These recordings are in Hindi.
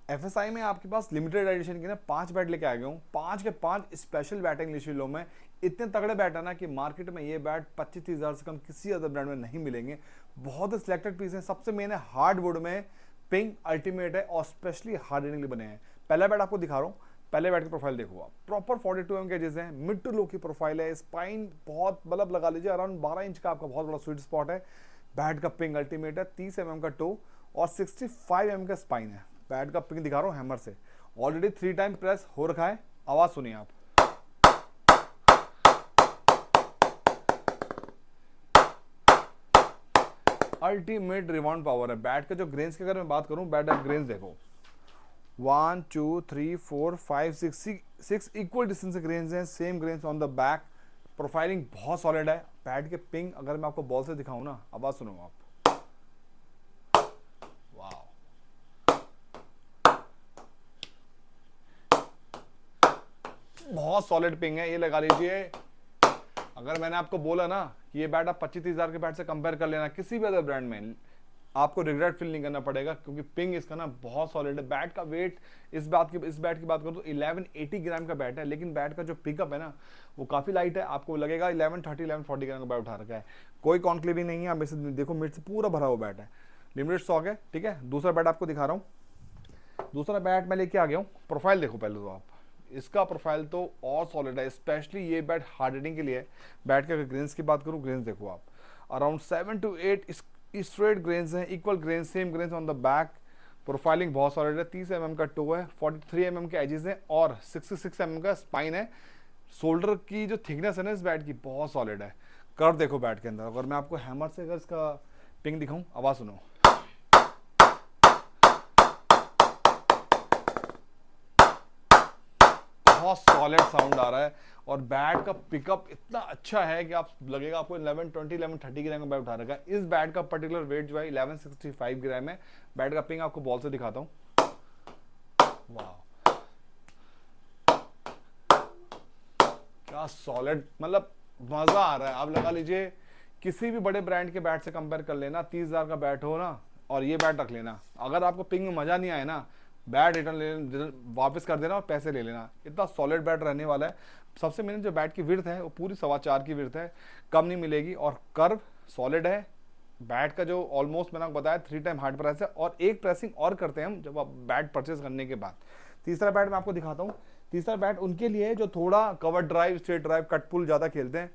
एफएसआई में आपके पास लिमिटेड एडिशन के ना 5 बैट लेके आ गया हूँ, 5 के 5 स्पेशल बैट इंग्लिश लो में। इतने तगड़े बैट है ना कि मार्केट में ये बैट 25-30 से कम किसी अदर ब्रांड में नहीं मिलेंगे। बहुत सिलेक्टेड पीस है। सबसे मेन है हार्ड वुड में पिंक अल्टीमेट है और स्पेशली हार्डनिंग के लिए बने हैं। पहला बैट आपको दिखा रहा हूँ। पहले बैट की प्रोफाइल देखो आप, प्रॉपर 42 एम के एजेस हैं, मिड टू लो की प्रोफाइल है, स्पाइन बहुत मतलब लगा लीजिए अराउंड 12 इंच का आपका बहुत बड़ा स्वीट स्पॉट है। बैट का पिंक अल्टीमेट है, 30 एम का टो और 65 एम का स्पाइन है। बैट का पिंक दिखा रहा हूँ हैमर से, ऑलरेडी 3 टाइम प्रेस हो रखा है। आवाज सुनिए आप, अल्टीमेट रिबाउंड पावर है। बैट का जो ग्रेन्स की अगर मैं बात करूं, बैट का ग्रेन्स देखो 1 2 3 4 5 6 इक्वल डिस्टेंस से ग्रेन्स हैं, same grains on the back. Profiling बहुत सॉलिड है। बैट के पिंग अगर मैं आपको बॉल से दिखाऊं ना, आवाज सुनो आप, वाओ बहुत सॉलिड पिंग है। ये लगा लीजिए, अगर मैंने आपको बोला ना कि ये बैट आप 25-30 हजार के बैट से कंपेयर कर लेना किसी भी अदर ब्रांड में, आपको रिग्रेट फील नहीं करना पड़ेगा, क्योंकि पिंग इसका ना बहुत सॉलिड है। बैट का वेट इस बैट की बात करूं तो 1180 ग्राम का बैट है, लेकिन बैट का जो पिकअप है ना वो काफी लाइट है। आपको लगेगा 1130-1140 ग्राम का बैट उठा रखा है। कोई कॉन्क्लेविंग नहीं है। आप इसे देखो, मिड से पूरा भरा हुआ बैट है, लिमिटेड स्टॉक है। ठीक है, दूसरा बैट आपको दिखा रहा हूँ। दूसरा बैट मैं लेके आ गया हूँ। प्रोफाइल देखो पहले तो आप, इसका प्रोफाइल तो और सॉलिड है। स्पेशली ये बैट हार्ड हिटिंग के लिए। बैट के ग्रेन्स की बात करूं, ग्रेन्स देखो आप, अराउंड 7 to 8 स्ट्रेट ग्रेन्स हैं, equal grains, same grains on the back. Profiling बहुत सॉलिड है। 30 mm का टो है, 43 mm के एजेस हैं और 66 mm का स्पाइन है। शोल्डर की जो थिकनेस है ना इस बैट की बहुत सॉलिड है। कर्व देखो बैट के अंदर। अगर मैं आपको हैमर से अगर इसका पिंग दिखाऊं, आवाज सुनो, बहुत सॉलिड साउंड आ रहा है। और बैट का पिकअप इतना अच्छा है कि आप लगेगा आपको 1120-1130 ग्राम का बैट उठा रखा है। इस बैट का पर्टिकुलर वेट जो है 1165 ग्राम है। बैट का पिंग आपको बॉल से दिखाता हूं, वाह क्या सॉलिड, मतलब मजा आ रहा है। आप लगा लीजिए किसी भी बड़े ब्रांड के बैट से कंपेयर कर लेना, 30,000 का बैट हो ना और ये बैट रख लेना, अगर आपको पिंग में मजा नहीं आए ना, बैट रिटर्न ले वापस कर देना और पैसे ले लेना। इतना सॉलिड बैट रहने वाला है। सबसे मेन जो बैट की विड्थ है वो पूरी 4.25 की विड्थ है, कम नहीं मिलेगी। और कर्व सॉलिड है। बैट का जो ऑलमोस्ट मैंने आपको बताया 3 टाइम हार्ड प्रेस है और एक प्रेसिंग और करते हैं हम जब आप बैट परचेज करने के बाद। तीसरा बैट मैं आपको दिखाता हूँ। तीसरा बैट उनके लिए जो थोड़ा cover drive, straight drive, cut pull ज्यादा खेलते हैं।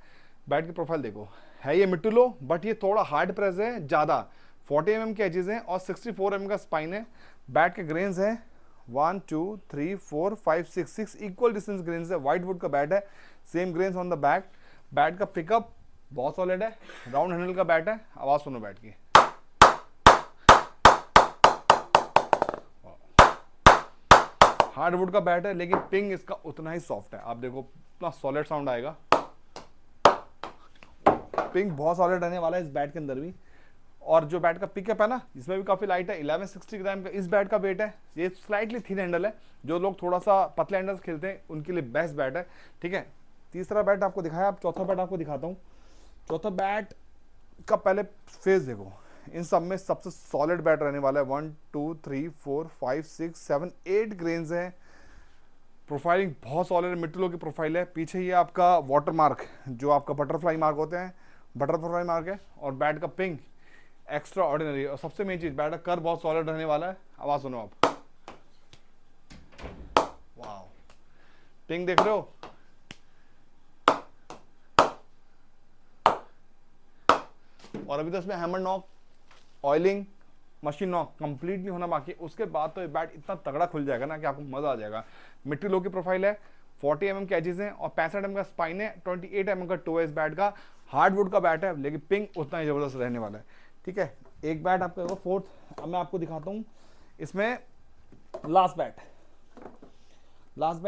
बैट की प्रोफाइल देखो, है ये मिड टू लो, बट ये थोड़ा हार्ड प्रेस है ज्यादा। 40 mm के एजेस हैं और 64 mm का स्पाइन है। बैट के ग्रेन्स हैं 1 2 3 4 5 6 इक्वल डिस्टेंस ग्रेन्स है। व्हाइट वुड का बैट है, same grains on the back. Bat का पिकअप बहुत सॉलिड है, राउंड हैंडल का बैट है। आवाज सुनो बैट की, हार्डवुड का बैट है लेकिन पिंग इसका उतना ही सॉफ्ट है। आप देखो इतना सॉलिड साउंड आएगा। पिंग बहुत सॉलिड रहने वाला है इस बैट के अंदर भी। और जो बैट का पिकअप है ना इसमें भी काफी लाइट है, 1160 ग्राम का इस बैट का वेट है। ये स्लाइटली थिन हैंडल है, जो लोग थोड़ा सा पतले हैंडल खेलते हैं उनके लिए बेस्ट बैट है। ठीक है, तीसरा बैट आपको दिखाया। अब चौथा बैट आपको दिखाता हूँ। चौथा बैट का पहले फेस देखो, इन सब में सबसे सॉलिड बैट रहने वाला है। 1 2 3 4 5 6 7 8 ग्रेन्स है। प्रोफाइलिंग बहुत सॉलिड, मिड टू लो की प्रोफाइल है। पीछे ये आपका वाटर मार्क, जो आपका बटरफ्लाई मार्क होते हैं, बटरफ्लाई मार्क है। और बैट का पिंग एक्स्ट्रा ऑर्डिनरी। और सबसे मेन चीज, बैट का कर बहुत सॉलिड रहने वाला है। आवाज सुनो आप, वाओ पिंग देख रहे हो। और अभी तो इसमें hammer knock, oiling, machine knock complete नहीं होना बाकी। उसके बाद तो ये बैट इतना तगड़ा खुल जाएगा ना कि आपको मजा आ जाएगा। मिट्टी लो की प्रोफाइल है, 40 mm के एजेस हैं और 65 mm का स्पाइन है, 28 mm का टो है इस बैट का। हार्डवुड का बैट है लेकिन पिंग उतना ही जबरदस्त रहने वाला है। ठीक है, एक बैट आपका फोर्थ, अब मैं आपको दिखाता हूँ। इसमें लास्ट बैट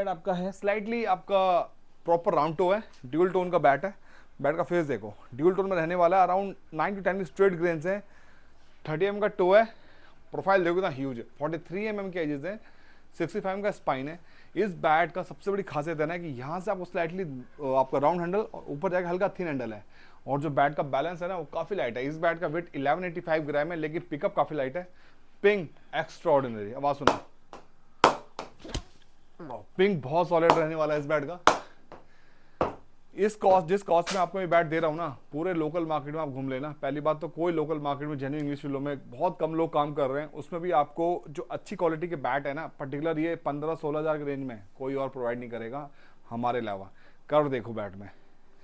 आपका है स्लाइटली आपका प्रॉपर राउंड टो है, ड्यूल टोन का बैट है। बैट का फेस देखो, ड्यूल टोन में रहने वाला है। अराउंड 9 to 10 स्ट्रेट ग्रेन्स हैं, 30 mm का टो है। प्रोफाइल देखो ना ह्यूज है, 43 mm के एजेस हैं, 65 का स्पाइन है। इस बैट का सबसे बड़ी खासियत है ना कि यहाँ से आपको स्लाइटली आपका राउंड हैंडल और ऊपर जाकर हल्का थिन हैंडल है। और जो बैट का बैलेंस है ना वो काफी लाइट है। इस बैट का वेट 1185 ग्राम है लेकिन पिकअप काफी लाइट है। Ping extra ordinary. आवाज सुनो, पिंक बहुत सॉलिड रहने वाला है इस बैट का। जिस कॉस्ट में आपको ये बैट दे रहा हूँ ना, पूरे लोकल मार्केट में आप घूम लेना। पहली बात तो कोई लोकल मार्केट में जेन्युइन इंग्लिश फिल्डों में बहुत कम लोग काम कर रहे हैं, उसमें भी आपको जो अच्छी क्वालिटी के बैट है ना, पर्टिकुलर ये 15-16 हज़ार के रेंज में कोई और प्रोवाइड नहीं करेगा हमारे अलावा। कर्व देखो बैट में,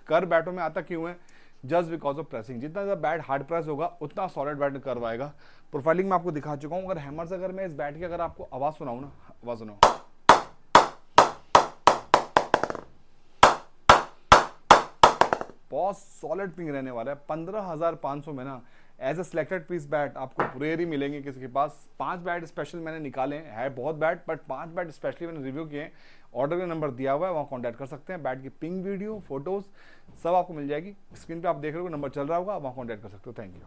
कर्व बैटों में आता क्यों है? Just because of pressing. जितना ज़्यादा बैट हार्ड प्रेस होगा उतना सॉलिड बैट कर्व आएगा। प्रोफाइलिंग में आपको दिखा चुका हूँ। अगर हैमर से अगर मैं इस बैट की अगर आपको आवाज़ सुनाऊँ ना, आवाज़ सुनाओ, बहुत सॉलिड पिंग रहने वाला है। 15,500 में ना as a selected piece bat आपको रेयर ही मिलेंगे किसी के पास। 5 बैट स्पेशल मैंने निकाले हैं, बहुत बैट, बट 5 बैट स्पेशली मैंने रिव्यू किए। ऑर्डर का नंबर दिया हुआ है, वहाँ कॉन्टैक्ट कर सकते हैं। बैट की पिंग वीडियो, फोटोज सब आपको मिल जाएगी। स्क्रीन पे आप देख रहे हो, नंबर चल रहा होगा, वहाँ कॉन्टैक्ट कर सकते हो। Thank you.